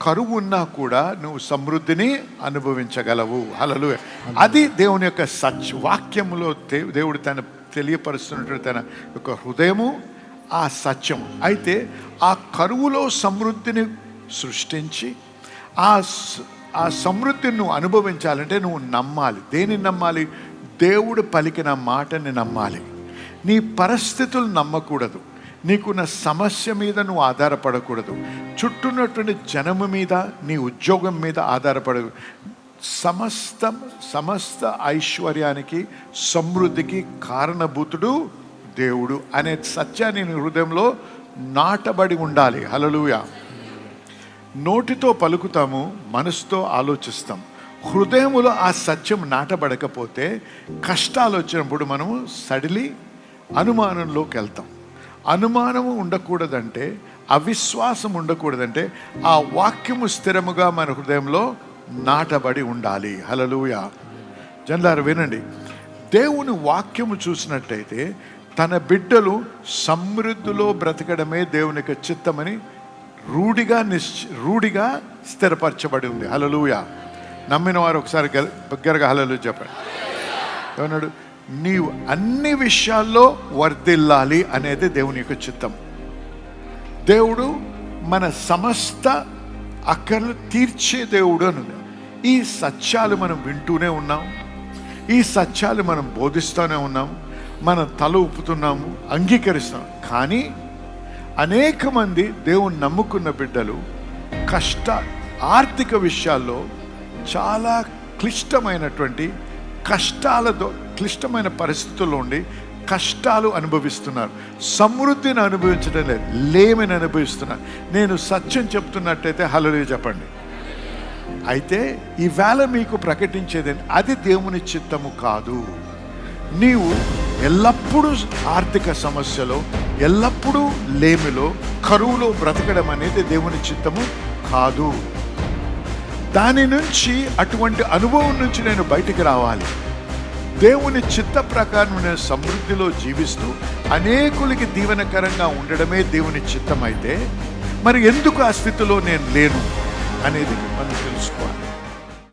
కరువు ఉన్నా కూడా నువ్వు సమృద్ధిని అనుభవించగలవు. హల్లెలూయా. అది దేవుని యొక్క వాక్యములో దేవుడు తన తెలియపరుస్తున్నటువంటి తన యొక్క హృదయము, ఆ సత్యం. అయితే ఆ కరువులో సమృద్ధిని సృష్టించి ఆ సమృద్ధిని నువ్వు అనుభవించాలంటే నువ్వు నమ్మాలి. దేన్ని నమ్మాలి? దేవుడు పలికిన మాటని నమ్మాలి. నీ పరిస్థితులు నమ్మకూడదు. నీకున్న సమస్య మీద నువ్వు ఆధారపడకూడదు. చుట్టూన్నటువంటి జనము మీద, నీ ఉద్యోగం మీద ఆధారపడదు. సమస్త ఐశ్వర్యానికి, సమృద్ధికి కారణభూతుడు దేవుడు అనే సత్యాన్ని నీ హృదయంలో నాటబడి ఉండాలి. హల్లెలూయా. నోటితో పలుకుతాము, మనసుతో ఆలోచిస్తాం. హృదయములో ఆ సత్యం నాటబడకపోతే కష్టాలు వచ్చినప్పుడు మనము సడిలి అనుమానంలోకి వెళ్తాం. అనుమానము ఉండకూడదంటే, అవిశ్వాసం ఉండకూడదంటే ఆ వాక్యము స్థిరముగా మన హృదయంలో నాటబడి ఉండాలి. హల్లెలూయా. జనులారా వినండి, దేవుని వాక్యము చూసినట్టయితే తన బిడ్డలు సమృద్ధిలో బ్రతకడమే దేవుని యొక్క చిత్తమని రూఢిగా స్థిరపరచబడి ఉంది. హల్లెలూయా. నమ్మిన వారు ఒకసారి దగ్గరగా హల్లెలూయా చెప్పండి. ఏమన్నాడు? నీవు అన్ని విషయాల్లో వర్ధిల్లాలి అనేది దేవుని యొక్క చిత్తం. దేవుడు మన సమస్త అక్కర్లు తీర్చే దేవుడు అని. ఈ సత్యాలు మనం వింటూనే ఉన్నాం, ఈ సత్యాలు మనం బోధిస్తూనే ఉన్నాం, మనం తల ఊపుతున్నాము, అంగీకరిస్తాం. కానీ అనేక మంది దేవుని నమ్ముకున్న బిడ్డలు ఆర్థిక విషయాల్లో చాలా క్లిష్టమైనటువంటి క్లిష్టమైన పరిస్థితుల్లో ఉండి కష్టాలు అనుభవిస్తున్నారు. సమృద్ధిని అనుభవించడం లేదు, లేమిని అనుభవిస్తున్నారు. నేను సత్యం చెప్తున్నట్టయితే హల్లెలూయా చెప్పండి. అయితే ఈవేళ మీకు ప్రకటించేది అది దేవుని చిత్తము కాదు. నీవు ఎల్లప్పుడూ ఆర్థిక సమస్యలో, ఎల్లప్పుడూ లేమిలో, కరువులో బ్రతకడం అనేది దేవుని చిత్తము కాదు. దాని నుంచి, అటువంటి అనుభవం నుంచి నేను బయటికి రావాలి. దేవుని చిత్త ప్రకారం నేను సమృద్ధిలో జీవిస్తూ అనేకులకి దీవెనకరంగా ఉండడమే దేవుని చిత్తం. అయితే మరి ఎందుకు ఆ స్థితిలో నేను లేను అనేది మనం తెలుసుకోవాలి.